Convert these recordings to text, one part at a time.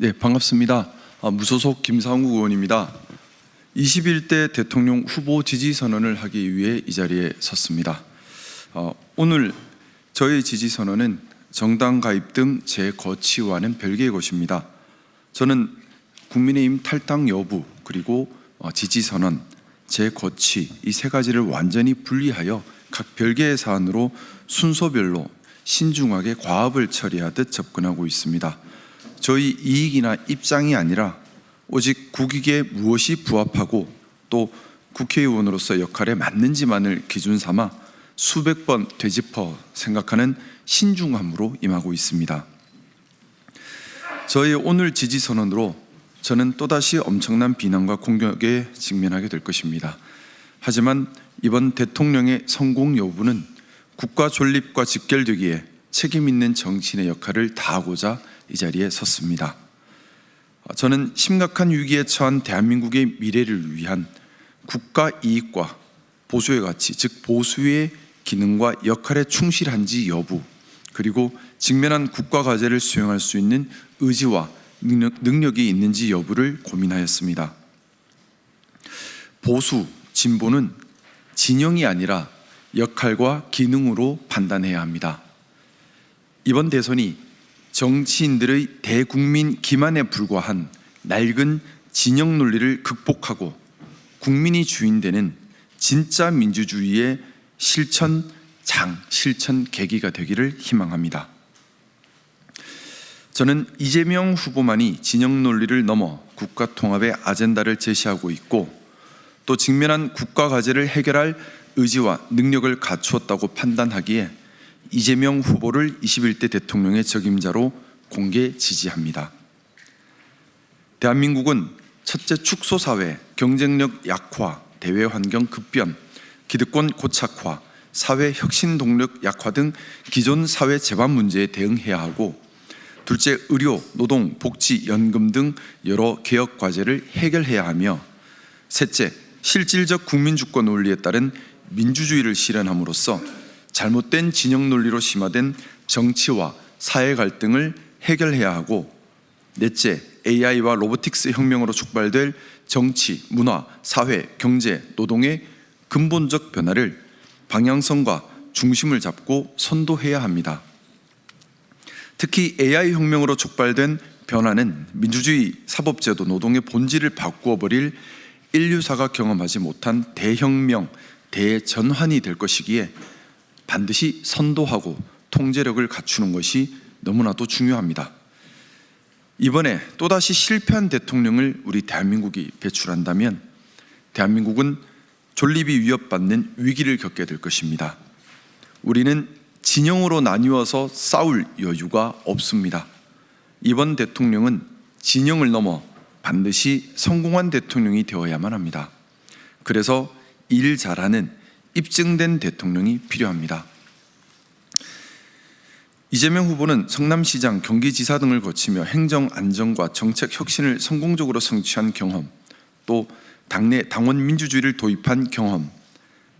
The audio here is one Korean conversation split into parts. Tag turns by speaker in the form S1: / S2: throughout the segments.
S1: 네, 반갑습니다. 무소속 김상욱 의원입니다. 21대 대통령 후보 지지 선언을 하기 위해 이 자리에 섰습니다. 오늘 저의 지지 선언은 정당 가입 등 제 거취와는 별개의 것입니다. 저는 국민의힘 탈당 여부 그리고 지지 선언, 제 거취 이 세 가지를 완전히 분리하여 각 별개의 사안으로 순서별로 신중하게 과업을 처리하듯 접근하고 있습니다. 저희 이익이나 입장이 아니라 오직 국익에 무엇이 부합하고 또 국회의원으로서 역할에 맞는지만을 기준 삼아 수백 번 되짚어 생각하는 신중함으로 임하고 있습니다. 저의 오늘 지지 선언으로 저는 또다시 엄청난 비난과 공격에 직면하게 될 것입니다. 하지만 이번 대통령의 성공 여부는 국가 존립과 직결되기에 책임 있는 정치인의 역할을 다하고자 이 자리에 섰습니다. 저는 심각한 위기에 처한 대한민국의 미래를 위한 국가 이익과 보수의 가치, 즉 보수의 기능과 역할에 충실한지 여부, 그리고 직면한 국가 과제를 수행할 수 있는 의지와 능력이 있는지 여부를 고민하였습니다. 보수, 진보는 진영이 아니라 역할과 기능으로 판단해야 합니다. 이번 대선이 정치인들의 대국민 기만에 불과한 낡은 진영 논리를 극복하고 국민이 주인되는 진짜 민주주의의 실천 계기가 되기를 희망합니다. 저는 이재명 후보만이 진영 논리를 넘어 국가 통합의 아젠다를 제시하고 있고 또 직면한 국가 과제를 해결할 의지와 능력을 갖추었다고 판단하기에 이재명 후보를 21대 대통령의 적임자로 공개 지지합니다. 대한민국은 첫째 축소사회, 경쟁력 약화, 대외환경 급변, 기득권 고착화, 사회 혁신 동력 약화 등 기존 사회 재반 문제에 대응해야 하고 둘째 의료, 노동, 복지, 연금 등 여러 개혁 과제를 해결해야 하며 셋째 실질적 국민주권 논리에 따른 민주주의를 실현함으로써 잘못된 진영 논리로 심화된 정치와 사회 갈등을 해결해야 하고 넷째, AI와 로보틱스 혁명으로 촉발될 정치, 문화, 사회, 경제, 노동의 근본적 변화를 방향성과 중심을 잡고 선도해야 합니다. 특히 AI 혁명으로 촉발된 변화는 민주주의, 사법제도, 노동의 본질을 바꾸어 버릴 인류사가 경험하지 못한 대혁명, 대전환이 될 것이기에 반드시 선도하고 통제력을 갖추는 것이 너무나도 중요합니다. 이번에 또다시 실패한 대통령을 우리 대한민국이 배출한다면 대한민국은 존립이 위협받는 위기를 겪게 될 것입니다. 우리는 진영으로 나뉘어서 싸울 여유가 없습니다. 이번 대통령은 진영을 넘어 반드시 성공한 대통령이 되어야만 합니다. 그래서 일 잘하는 입증된 대통령이 필요합니다. 이재명 후보는 성남시장, 경기지사 등을 거치며 행정 안정과 정책 혁신을 성공적으로 성취한 경험, 또 당내 당원 민주주의를 도입한 경험,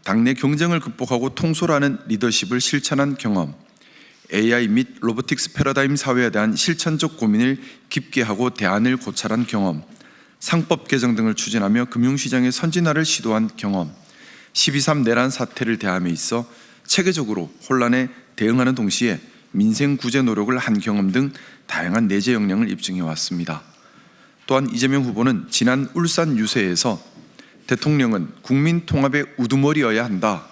S1: 당내 경쟁을 극복하고 통솔하는 리더십을 실천한 경험, AI 및 로보틱스 패러다임 사회에 대한 실천적 고민을 깊게 하고 대안을 고찰한 경험, 상법 개정 등을 추진하며 금융시장의 선진화를 시도한 경험, 12.3 내란 사태를 대함에 있어 체계적으로 혼란에 대응하는 동시에 민생 구제 노력을 한 경험 등 다양한 내재 역량을 입증해 왔습니다. 또한 이재명 후보는 지난 울산 유세에서 대통령은 국민 통합의 우두머리여야 한다.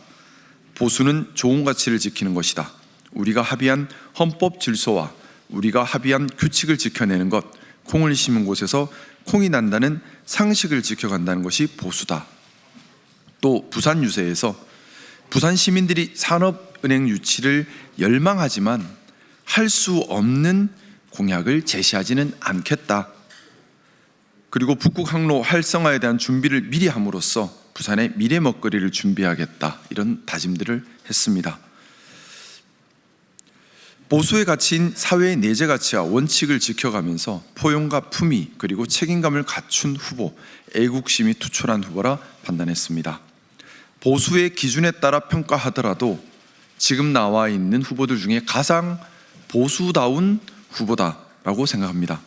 S1: 보수는 좋은 가치를 지키는 것이다. 우리가 합의한 헌법 질서와 우리가 합의한 규칙을 지켜내는 것, 콩을 심은 곳에서 콩이 난다는 상식을 지켜간다는 것이 보수다. 또 부산 유세에서 부산 시민들이 산업은행 유치를 열망하지만 할 수 없는 공약을 제시하지는 않겠다. 그리고 북극 항로 활성화에 대한 준비를 미리 함으로써 부산의 미래 먹거리를 준비하겠다. 이런 다짐들을 했습니다. 보수의 가치인 사회의 내재 가치와 원칙을 지켜가면서 포용과 품위 그리고 책임감을 갖춘 후보, 애국심이 투철한 후보라 판단했습니다. 보수의 기준에 따라 평가하더라도 지금 나와 있는 후보들 중에 가장 보수다운 후보다라고 생각합니다.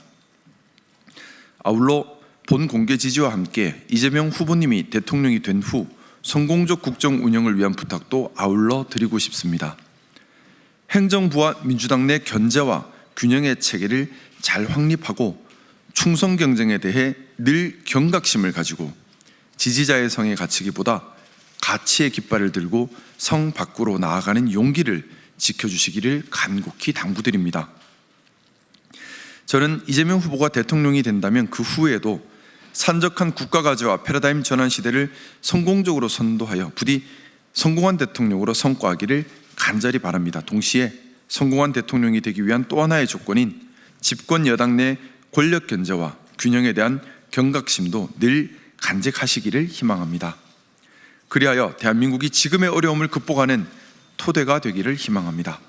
S1: 아울러 본 공개 지지와 함께 이재명 후보님이 대통령이 된 후 성공적 국정 운영을 위한 부탁도 아울러 드리고 싶습니다. 행정부와 민주당 내 견제와 균형의 체계를 잘 확립하고 충성 경쟁에 대해 늘 경각심을 가지고 지지자의 성에 갇히기보다 가치의 깃발을 들고 성 밖으로 나아가는 용기를 지켜주시기를 간곡히 당부드립니다. 저는 이재명 후보가 대통령이 된다면 그 후에도 산적한 국가과제와 패러다임 전환 시대를 성공적으로 선도하여 부디 성공한 대통령으로 성과하기를 간절히 바랍니다. 동시에 성공한 대통령이 되기 위한 또 하나의 조건인 집권 여당 내 권력 견제와 균형에 대한 경각심도 늘 간직하시기를 희망합니다. 그리하여 대한민국이 지금의 어려움을 극복하는 토대가 되기를 희망합니다.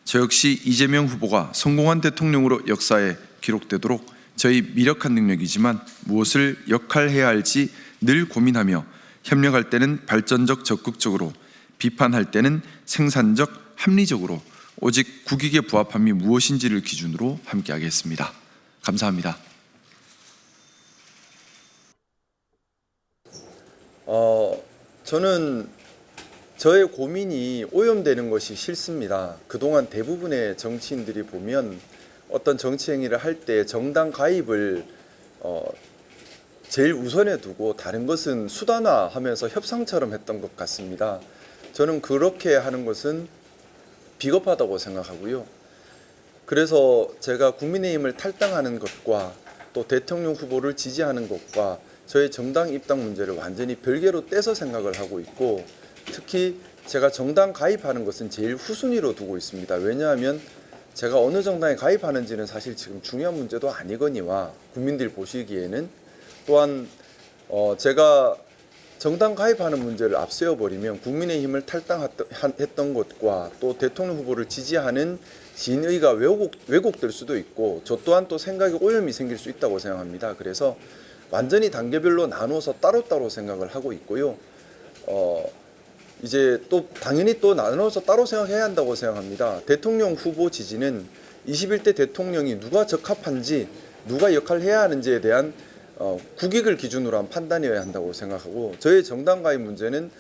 S1: 저 역시 이재명 후보가 성공한 대통령으로 역사에 기록되도록 저희 미력한 능력이지만 무엇을 역할해야 할지 늘 고민하며 협력할 때는 발전적 적극적으로, 비판할 때는 생산적 합리적으로 오직 국익에 부합함이 무엇인지를 기준으로 함께하겠습니다. 감사합니다.
S2: 저는 저의 고민이 오염되는 것이 싫습니다. 그동안 대부분의 정치인들이 보면 어떤 정치 행위를 할 때 정당 가입을 제일 우선에 두고 다른 것은 수단화하면서 협상처럼 했던 것 같습니다. 저는 그렇게 하는 것은 비겁하다고 생각하고요. 그래서 제가 국민의힘을 탈당하는 것과 또 대통령 후보를 지지하는 것과 저의 정당 입당 문제를 완전히 별개로 떼서 생각을 하고 있고, 특히 제가 정당 가입하는 것은 제일 후순위로 두고 있습니다. 왜냐하면 제가 어느 정당에 가입하는지는 사실 지금 중요한 문제도 아니거니와 국민들이 보시기에는, 또한 제가 정당 가입하는 문제를 앞세워버리면 국민의힘을 탈당했던 것과 또 대통령 후보를 지지하는 진의가 왜곡될 수도 있고, 저 또한 또 생각에 오염이 생길 수 있다고 생각합니다. 그래서 완전히 단계별로 나눠서 따로따로 생각을 하고 있고요. 이제 또 당연히 또 나눠서 따로 생각해야 한다고 생각합니다. 대통령 후보 지지는 21대 대통령이 누가 적합한지, 누가 역할을 해야 하는지에 대한 국익을 기준으로 한 판단이어야 한다고 생각하고, 저의 정당 가입 문제는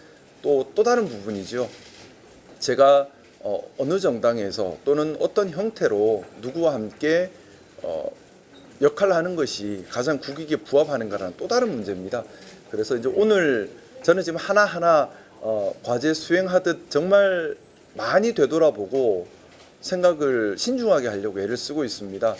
S2: 또 다른 부분이죠. 제가 어느 정당에서 또는 어떤 형태로 누구와 함께 역할을 하는 것이 가장 국익에 부합하는가라는 또 다른 문제입니다. 그래서 이제 오늘 저는 지금 하나하나 과제 수행하듯 정말 많이 되돌아보고 생각을 신중하게 하려고 애를 쓰고 있습니다.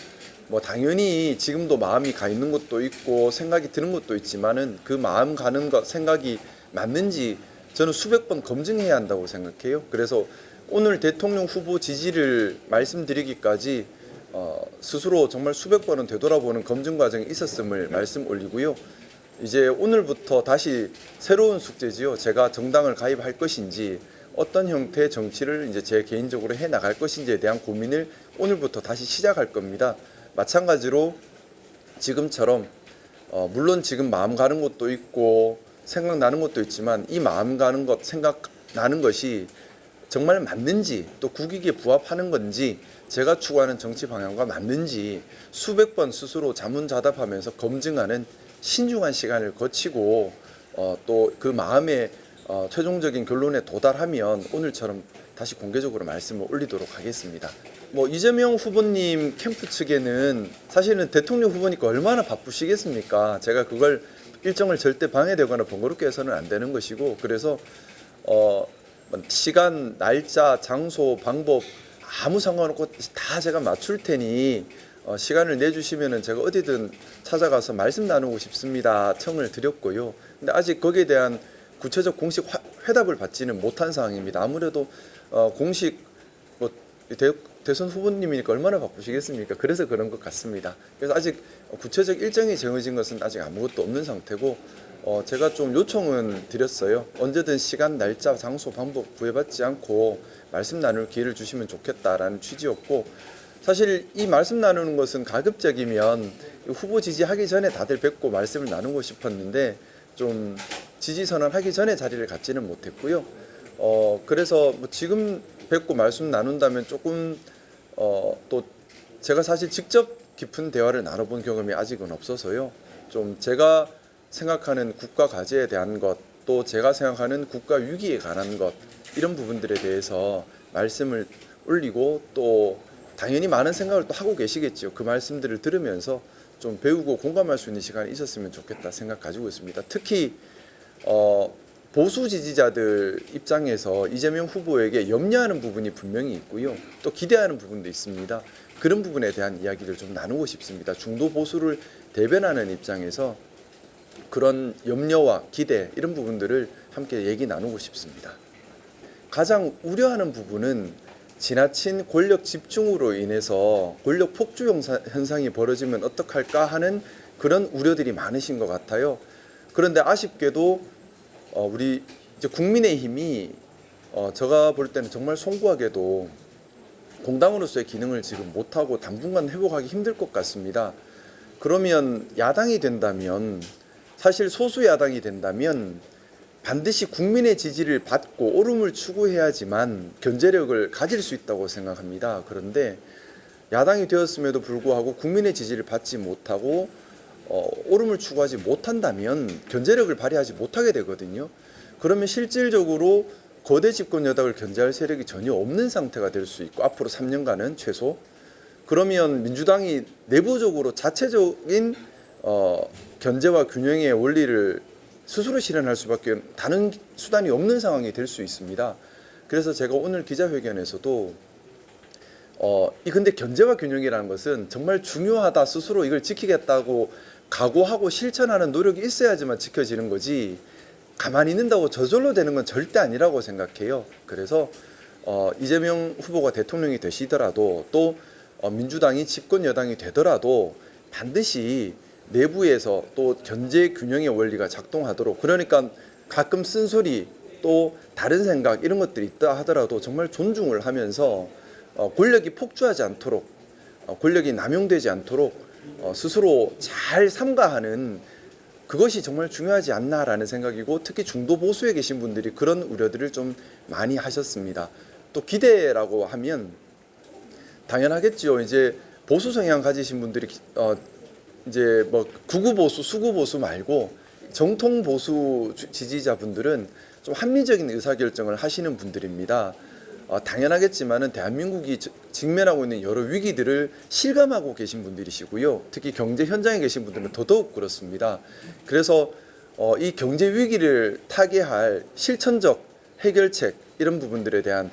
S2: 뭐 당연히 지금도 마음이 가 있는 것도 있고 생각이 드는 것도 있지만은 그 마음 가는 것, 생각이 맞는지 저는 수백 번 검증해야 한다고 생각해요. 그래서 오늘 대통령 후보 지지를 말씀드리기까지 스스로 정말 수백 번은 되돌아보는 검증 과정이 있었음을 말씀 올리고요. 이제 오늘부터 다시 새로운 숙제지요. 제가 정당을 가입할 것인지, 어떤 형태의 정치를 이제 제 개인적으로 해 나갈 것인지에 대한 고민을 오늘부터 다시 시작할 겁니다. 마찬가지로 지금처럼 물론 지금 마음 가는 것도 있고 생각나는 것도 있지만, 이 마음 가는 것, 생각나는 것이 정말 맞는지, 또 국익에 부합하는 건지, 제가 추구하는 정치 방향과 맞는지 수백 번 스스로 자문자답하면서 검증하는 신중한 시간을 거치고 또 그 마음의 최종적인 결론에 도달하면 오늘처럼 다시 공개적으로 말씀을 올리도록 하겠습니다. 뭐 이재명 후보님 캠프 측에는 사실은 대통령 후보니까 얼마나 바쁘시겠습니까? 제가 그걸 일정을 절대 방해되거나 번거롭게 해서는 안 되는 것이고, 그래서 시간, 날짜, 장소, 방법 아무 상관없고 다 제가 맞출 테니 시간을 내주시면은 제가 어디든 찾아가서 말씀 나누고 싶습니다 청을 드렸고요. 근데 아직 거기에 대한 구체적 공식 회답을 받지는 못한 상황입니다. 아무래도 공식 뭐 대선 후보님이니까 얼마나 바쁘시겠습니까? 그래서 그런 것 같습니다. 그래서 아직 구체적 일정이 정해진 것은 아직 아무것도 없는 상태고, 제가 좀 요청은 드렸어요. 언제든 시간, 날짜, 장소, 방법 구애받지 않고 말씀 나눌 기회를 주시면 좋겠다라는 취지였고, 사실 이 말씀 나누는 것은 가급적이면 후보 지지하기 전에 다들 뵙고 말씀을 나누고 싶었는데 좀 지지 선언하기 전에 자리를 갖지는 못했고요. 그래서 뭐 지금 뵙고 말씀 나눈다면 조금 또 제가 사실 직접 깊은 대화를 나눠본 경험이 아직은 없어서요. 좀 제가 생각하는 국가 과제에 대한 것, 또 제가 생각하는 국가 위기에 관한 것, 이런 부분들에 대해서 말씀을 올리고 또 당연히 많은 생각을 또 하고 계시겠죠. 그 말씀들을 들으면서 좀 배우고 공감할 수 있는 시간이 있었으면 좋겠다 생각 가지고 있습니다. 특히 보수 지지자들 입장에서 이재명 후보에게 염려하는 부분이 분명히 있고요. 또 기대하는 부분도 있습니다. 그런 부분에 대한 이야기를 좀 나누고 싶습니다. 중도 보수를 대변하는 입장에서 그런 염려와 기대 이런 부분들을 함께 얘기 나누고 싶습니다. 가장 우려하는 부분은 지나친 권력 집중으로 인해서 권력 폭주 현상이 벌어지면 어떡할까 하는 그런 우려들이 많으신 것 같아요. 그런데 아쉽게도 우리 이제 국민의힘이 제가 볼 때는 정말 송구하게도 공당으로서의 기능을 지금 못하고 당분간 회복하기 힘들 것 같습니다. 그러면 야당이 된다면, 사실 소수 야당이 된다면 반드시 국민의 지지를 받고 오름을 추구해야지만 견제력을 가질 수 있다고 생각합니다. 그런데 야당이 되었음에도 불구하고 국민의 지지를 받지 못하고 오름을 추구하지 못한다면 견제력을 발휘하지 못하게 되거든요. 그러면 실질적으로 거대 집권 여당을 견제할 세력이 전혀 없는 상태가 될 수 있고, 앞으로 3년간은 최소, 그러면 민주당이 내부적으로 자체적인 견제와 균형의 원리를 스스로 실현할 수밖에 다른 수단이 없는 상황이 될 수 있습니다. 그래서 제가 오늘 기자회견에서도 근데 견제와 균형이라는 것은 정말 중요하다, 스스로 이걸 지키겠다고 각오하고 실천하는 노력이 있어야지만 지켜지는 거지, 가만히 있는다고 저절로 되는 건 절대 아니라고 생각해요. 그래서 이재명 후보가 대통령이 되시더라도, 또 민주당이 집권 여당이 되더라도 반드시 내부에서 또 견제 균형의 원리가 작동하도록, 그러니까 가끔 쓴소리 또 다른 생각 이런 것들이 있다 하더라도 정말 존중을 하면서 권력이 폭주하지 않도록, 권력이 남용되지 않도록 스스로 잘 삼가하는, 그것이 정말 중요하지 않나라는 생각이고, 특히 중도 보수에 계신 분들이 그런 우려들을 좀 많이 하셨습니다. 또 기대라고 하면 당연하겠죠. 이제 보수 성향 가지신 분들이 이제 뭐 극우 보수, 수구 보수 말고 정통 보수 지지자분들은 좀 합리적인 의사결정을 하시는 분들입니다. 당연하겠지만은 대한민국이 직면하고 있는 여러 위기들을 실감하고 계신 분들이시고요. 특히 경제 현장에 계신 분들은 더더욱 그렇습니다. 그래서 이 경제 위기를 타개할 실천적 해결책 이런 부분들에 대한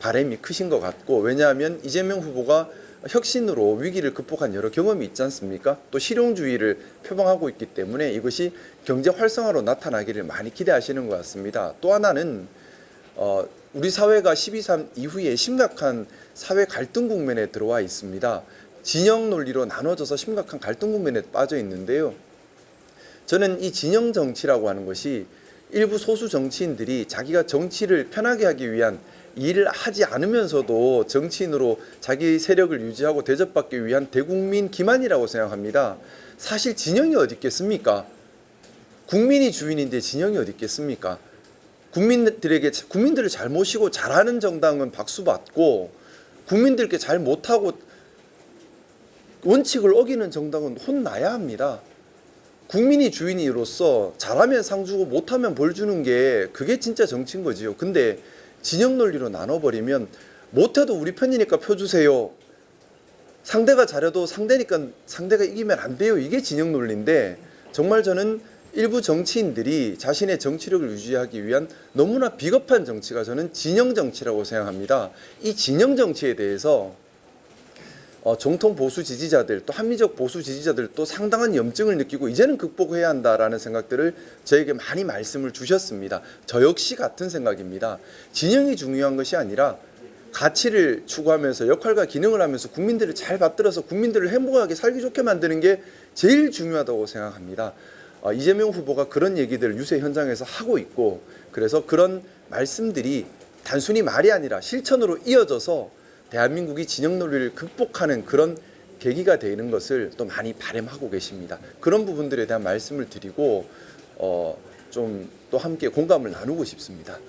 S2: 바람이 크신 것 같고, 왜냐하면 이재명 후보가 혁신으로 위기를 극복한 여러 경험이 있지 않습니까? 또 실용주의를 표방하고 있기 때문에 이것이 경제 활성화로 나타나기를 많이 기대하시는 것 같습니다. 또 하나는 우리 사회가 12.3 이후에 심각한 사회 갈등 국면에 들어와 있습니다. 진영 논리로 나눠져서 심각한 갈등 국면에 빠져 있는데요. 저는 이 진영 정치라고 하는 것이 일부 소수 정치인들이 자기가 정치를 편하게 하기 위한 일을 하지 않으면서도 정치인으로 자기 세력을 유지하고 대접받기 위한 대국민 기만이라고 생각합니다. 사실 진영이 어디 있겠습니까? 국민이 주인인데 진영이 어디 있겠습니까? 국민들을 잘 모시고 잘하는 정당은 박수 받고, 국민들께 잘 못하고 원칙을 어기는 정당은 혼나야 합니다. 국민이 주인으로서 잘하면 상 주고 못하면 벌 주는 게 그게 진짜 정치인 거지요. 근데 진영 논리로 나눠버리면 못해도 우리 편이니까 표 주세요, 상대가 잘해도 상대가 이기면 안 돼요, 이게 진영 논리인데, 정말 저는 일부 정치인들이 자신의 정치력을 유지하기 위한 너무나 비겁한 정치가 저는 진영 정치라고 생각합니다. 이 진영 정치에 대해서 정통 보수 지지자들, 또 합리적 보수 지지자들 또 상당한 염증을 느끼고 이제는 극복해야 한다라는 생각들을 저에게 많이 말씀을 주셨습니다. 저 역시 같은 생각입니다. 진영이 중요한 것이 아니라 가치를 추구하면서 역할과 기능을 하면서 국민들을 잘 받들어서 국민들을 행복하게 살기 좋게 만드는 게 제일 중요하다고 생각합니다. 이재명 후보가 그런 얘기들을 유세 현장에서 하고 있고, 그래서 그런 말씀들이 단순히 말이 아니라 실천으로 이어져서 대한민국이 진영 논리를 극복하는 그런 계기가 되는 것을 또 많이 바람하고 계십니다. 그런 부분들에 대한 말씀을 드리고 좀 또 함께 공감을 나누고 싶습니다.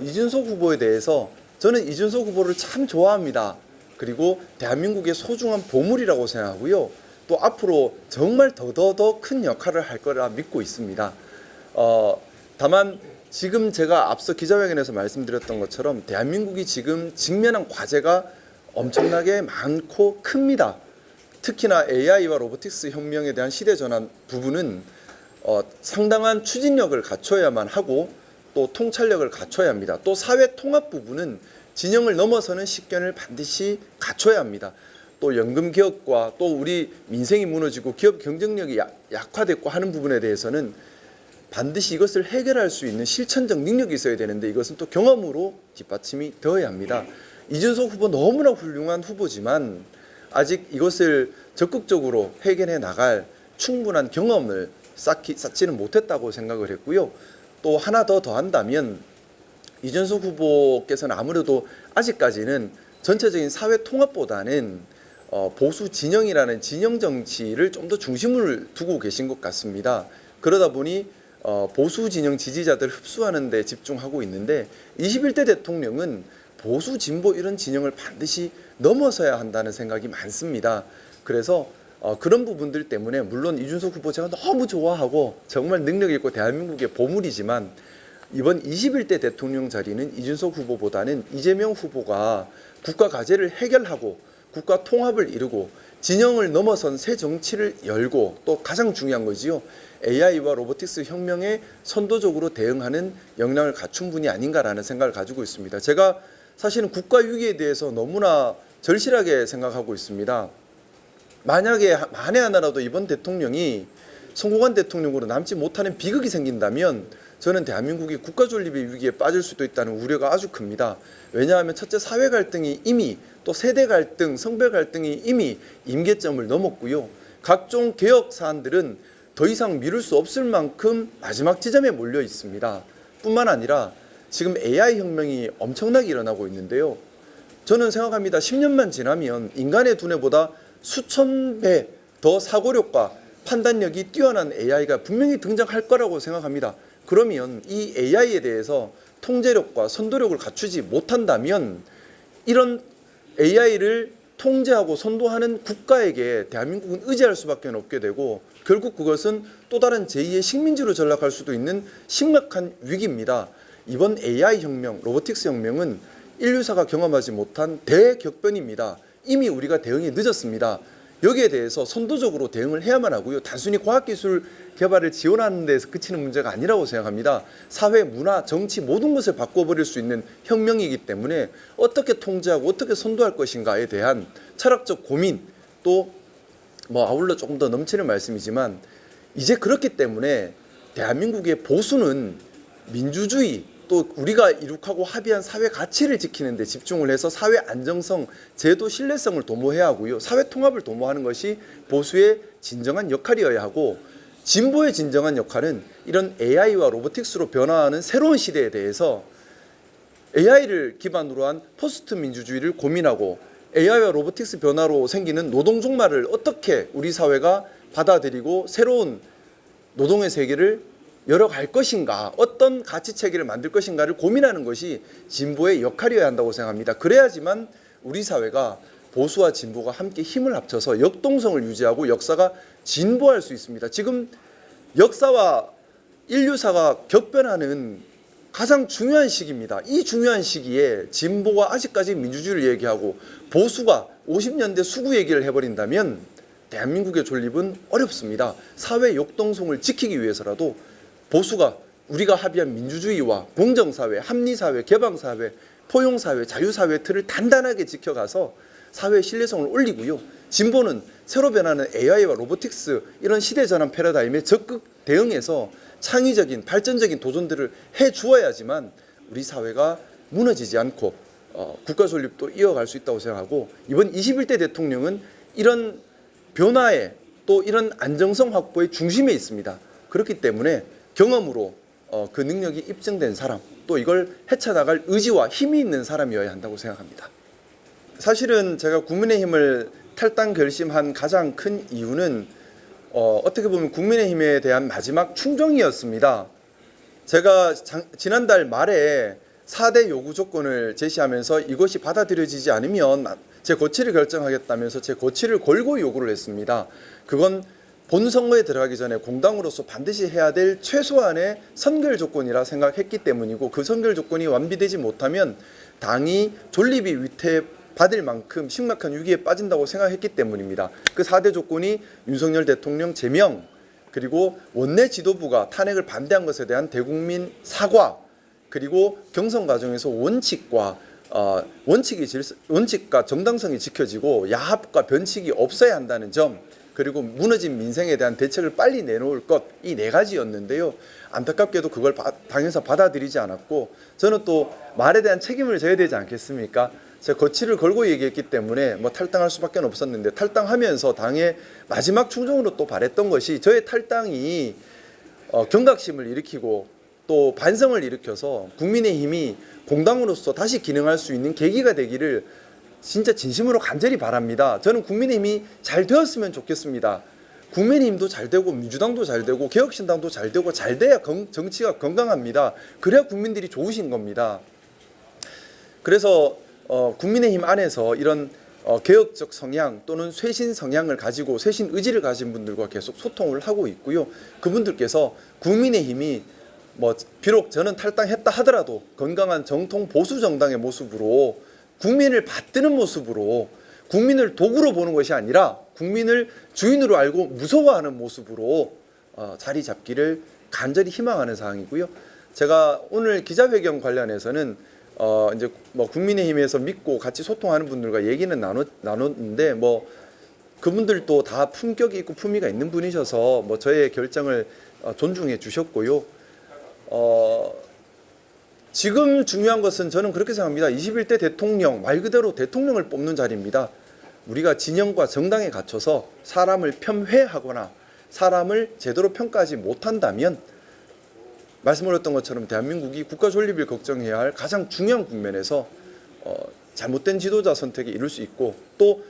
S2: 이준석 후보에 대해서 저는 이준석 후보를 참 좋아합니다. 그리고 대한민국의 소중한 보물이라고 생각하고요. 또 앞으로 정말 더더더 큰 역할을 할 거라 믿고 있습니다. 다만 지금 제가 앞서 기자회견에서 말씀드렸던 것처럼 대한민국이 지금 직면한 과제가 엄청나게 많고 큽니다. 특히나 AI와 로보틱스 혁명에 대한 시대 전환 부분은 상당한 추진력을 갖춰야만 하고 또 통찰력을 갖춰야 합니다. 또 사회 통합 부분은 진영을 넘어서는 식견을 반드시 갖춰야 합니다. 또 연금 개혁과 또 우리 민생이 무너지고 기업 경쟁력이 약화됐고 하는 부분에 대해서는 반드시 이것을 해결할 수 있는 실천적 능력이 있어야 되는데 이것은 또 경험으로 뒷받침이 되어야 합니다. 이준석 후보 너무나 훌륭한 후보지만 아직 이것을 적극적으로 해결해 나갈 충분한 경험을 쌓지는 못했다고 생각을 했고요. 또 하나 더 더한다면 이준석 후보께서는 아무래도 아직까지는 전체적인 사회 통합보다는 보수 진영이라는 진영 정치를 좀 더 중심을 두고 계신 것 같습니다. 그러다 보니 보수 진영 지지자들 흡수하는 데 집중하고 있는데 21대 대통령은 보수 진보 이런 진영을 반드시 넘어서야 한다는 생각이 많습니다. 그래서 그런 부분들 때문에 물론 이준석 후보 제가 너무 좋아하고 정말 능력 있고 대한민국의 보물이지만 이번 21대 대통령 자리는 이준석 후보보다는 이재명 후보가 국가 과제를 해결하고 국가 통합을 이루고 진영을 넘어선 새 정치를 열고 또 가장 중요한 거지요. AI와 로보틱스 혁명에 선도적으로 대응하는 역량을 갖춘 분이 아닌가라는 생각을 가지고 있습니다. 제가 사실은 국가 위기에 대해서 너무나 절실하게 생각하고 있습니다. 만약에 만에 하나라도 이번 대통령이 성공한 대통령으로 남지 못하는 비극이 생긴다면 저는 대한민국이 국가 존립의 위기에 빠질 수도 있다는 우려가 아주 큽니다. 왜냐하면 첫째 사회 갈등이 이미 또 세대 갈등, 성별 갈등이 이미 임계점을 넘었고요. 각종 개혁 사안들은 더 이상 미룰 수 없을 만큼 마지막 지점에 몰려 있습니다. 뿐만 아니라 지금 AI 혁명이 엄청나게 일어나고 있는데요. 저는 생각합니다. 10년만 지나면 인간의 두뇌보다 수천 배 더 사고력과 판단력이 뛰어난 AI가 분명히 등장할 거라고 생각합니다. 그러면 이 AI에 대해서 통제력과 선도력을 갖추지 못한다면 이런 AI를 통제하고 선도하는 국가에게 대한민국은 의지할 수밖에 없게 되고 결국 그것은 또 다른 제2의 식민지로 전락할 수도 있는 심각한 위기입니다. 이번 AI 혁명, 로보틱스 혁명은 인류사가 경험하지 못한 대격변입니다. 이미 우리가 대응이 늦었습니다. 여기에 대해서 선도적으로 대응을 해야만 하고요. 단순히 과학기술 개발을 지원하는 데서 그치는 문제가 아니라고 생각합니다. 사회, 문화, 정치 모든 것을 바꿔버릴 수 있는 혁명이기 때문에 어떻게 통제하고 어떻게 선도할 것인가에 대한 철학적 고민 또 아울러 조금 더 넘치는 말씀이지만 이제 그렇기 때문에 대한민국의 보수는 민주주의 또 우리가 이룩하고 합의한 사회 가치를 지키는 데 집중을 해서 사회 안정성, 제도 신뢰성을 도모해야 하고요. 사회 통합을 도모하는 것이 보수의 진정한 역할이어야 하고 진보의 진정한 역할은 이런 AI와 로보틱스로 변화하는 새로운 시대에 대해서 AI를 기반으로 한 포스트 민주주의를 고민하고 AI와 로보틱스 변화로 생기는 노동 종말을 어떻게 우리 사회가 받아들이고 새로운 노동의 세계를 열어갈 것인가, 어떤 가치 체계를 만들 것인가를 고민하는 것이 진보의 역할이어야 한다고 생각합니다. 그래야지만 우리 사회가 보수와 진보가 함께 힘을 합쳐서 역동성을 유지하고 역사가 진보할 수 있습니다. 지금 역사와 인류사가 격변하는 가장 중요한 시기입니다. 이 중요한 시기에 진보가 아직까지 민주주의를 얘기하고 보수가 50년대 수구 얘기를 해버린다면 대한민국의 존립은 어렵습니다. 사회 역동성을 지키기 위해서라도 보수가 우리가 합의한 민주주의와 공정사회, 합리사회, 개방사회, 포용사회, 자유사회 틀을 단단하게 지켜가서 사회의 신뢰성을 올리고요. 진보는 새로 변하는 AI와 로보틱스 이런 시대전환 패러다임에 적극 대응해서 창의적인 발전적인 도전들을 해주어야지만 우리 사회가 무너지지 않고 국가 존립도 이어갈 수 있다고 생각하고 이번 21대 대통령은 이런 변화에 또 이런 안정성 확보의 중심에 있습니다. 그렇기 때문에 경험으로 그 능력이 입증된 사람 또 이걸 헤쳐나갈 의지와 힘이 있는 사람이어야 한다고 생각합니다. 사실은 제가 국민의힘을 탈당 결심한 가장 큰 이유는 어떻게 보면 국민의힘에 대한 마지막 충정이었습니다. 제가 지난달 말에 4대 요구 조건을 제시하면서 이것이 받아들여지지 않으면 제 거취를 결정하겠다면서 제 거취를 걸고 요구를 했습니다. 그건 본선거에 들어가기 전에 공당으로서 반드시 해야 될 최소한의 선결 조건이라 생각했기 때문이고, 그 선결 조건이 완비되지 못하면 당이 존립이 위태받을 만큼 심각한 위기에 빠진다고 생각했기 때문입니다. 그 4대 조건이 윤석열 대통령 제명, 그리고 원내 지도부가 탄핵을 반대한 것에 대한 대국민 사과, 그리고 경선 과정에서 원칙과 정당성이 지켜지고 야합과 변칙이 없어야 한다는 점, 그리고 무너진 민생에 대한 대책을 빨리 내놓을 것, 이 4가지였는데요. 안타깝게도 그걸 당에서 받아들이지 않았고, 저는 또 말에 대한 책임을 져야 되지 않겠습니까? 제가 거취를 걸고 얘기했기 때문에 뭐 탈당할 수밖에 없었는데, 탈당하면서 당의 마지막 충정으로 또 바랬던 것이 저의 탈당이 경각심을 일으키고 또 반성을 일으켜서 국민의힘이 공당으로서 다시 기능할 수 있는 계기가 되기를 진짜 진심으로 간절히 바랍니다. 저는 국민의힘이 잘 되었으면 좋겠습니다. 국민의힘도 잘 되고 민주당도 잘 되고 개혁신당도 잘 되고, 잘 돼야 정치가 건강합니다. 그래야 국민들이 좋으신 겁니다. 그래서 국민의힘 안에서 이런 개혁적 성향 또는 쇄신 성향을 가지고 쇄신 의지를 가진 분들과 계속 소통을 하고 있고요. 그분들께서 국민의힘이 비록 저는 탈당했다 하더라도 건강한 정통 보수 정당의 모습으로, 국민을 받드는 모습으로, 국민을 도구로 보는 것이 아니라 국민을 주인으로 알고 무서워하는 모습으로 자리 잡기를 간절히 희망하는 사항이고요. 제가 오늘 기자회견 관련해서는 이제 국민의힘에서 믿고 같이 소통하는 분들과 얘기는 나눴는데, 그분들도 다 품격이 있고 품위가 있는 분이셔서 저의 결정을 존중해 주셨고요. 지금 중요한 것은 저는 그렇게 생각합니다. 21대 대통령, 말 그대로 대통령을 뽑는 자리입니다. 우리가 진영과 정당에 갇혀서 사람을 폄훼하거나 사람을 제대로 평가하지 못한다면, 말씀드렸던 것처럼 대한민국이 국가 존립을 걱정해야 할 가장 중요한 국면에서 잘못된 지도자 선택에 이를 수 있고, 또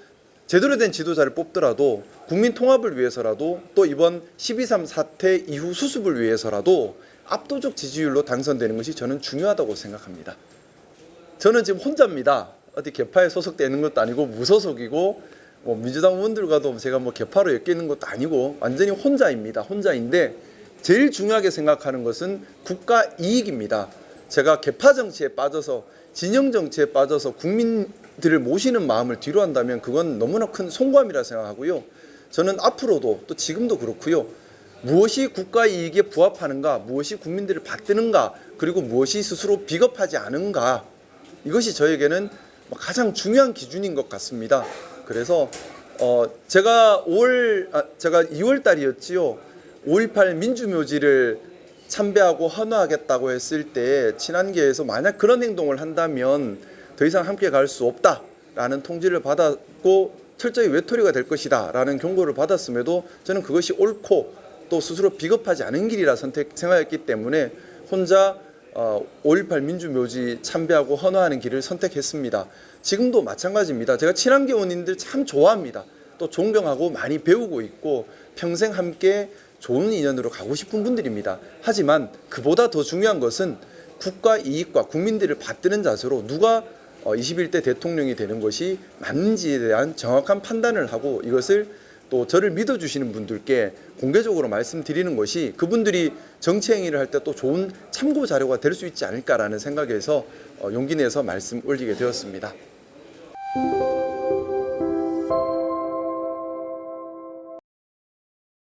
S2: 제대로 된 지도자를 뽑더라도 국민 통합을 위해서라도, 또 이번 12.3 사태 이후 수습을 위해서라도 압도적 지지율로 당선되는 것이 저는 중요하다고 생각합니다. 저는 지금 혼자입니다. 어디 개파에 소속되는 것도 아니고 무소속이고, 민주당 의원들과도 제가 개파로 엮이는 것도 아니고 완전히 혼자입니다. 혼자인데 제일 중요하게 생각하는 것은 국가 이익입니다. 제가 개파 정치에 빠져서 진영 정치에 빠져서 국민들을 모시는 마음을 뒤로 한다면 그건 너무나 큰 송구함이라 생각하고요. 저는 앞으로도 또 지금도 그렇고요. 무엇이 국가 이익에 부합하는가, 무엇이 국민들을 받드는가, 그리고 무엇이 스스로 비겁하지 않은가, 이것이 저에게는 가장 중요한 기준인 것 같습니다. 그래서 제가 2월 달이었지요. 5.18 민주묘지를 참배하고 헌화하겠다고 했을 때 친한계에서 만약 그런 행동을 한다면 더 이상 함께 갈 수 없다라는 통지를 받았고 철저히 외톨이가 될 것이다 라는 경고를 받았음에도 저는 그것이 옳고 또 스스로 비겁하지 않은 길이라 생각했기 때문에 혼자 5.18 민주묘지 참배하고 헌화하는 길을 선택했습니다. 지금도 마찬가지입니다. 제가 친한계 의원님들 참 좋아합니다. 또 존경하고 많이 배우고 있고 평생 함께 좋은 인연으로 가고 싶은 분들입니다. 하지만 그보다 더 중요한 것은 국가 이익과 국민들을 받드는 자세로 누가 21대 대통령이 되는 것이 맞는지에 대한 정확한 판단을 하고, 이것을 또 저를 믿어주시는 분들께 공개적으로 말씀드리는 것이 그분들이 정치 행위를 할 때 또 좋은 참고 자료가 될 수 있지 않을까라는 생각에서 용기 내서 말씀 올리게 되었습니다.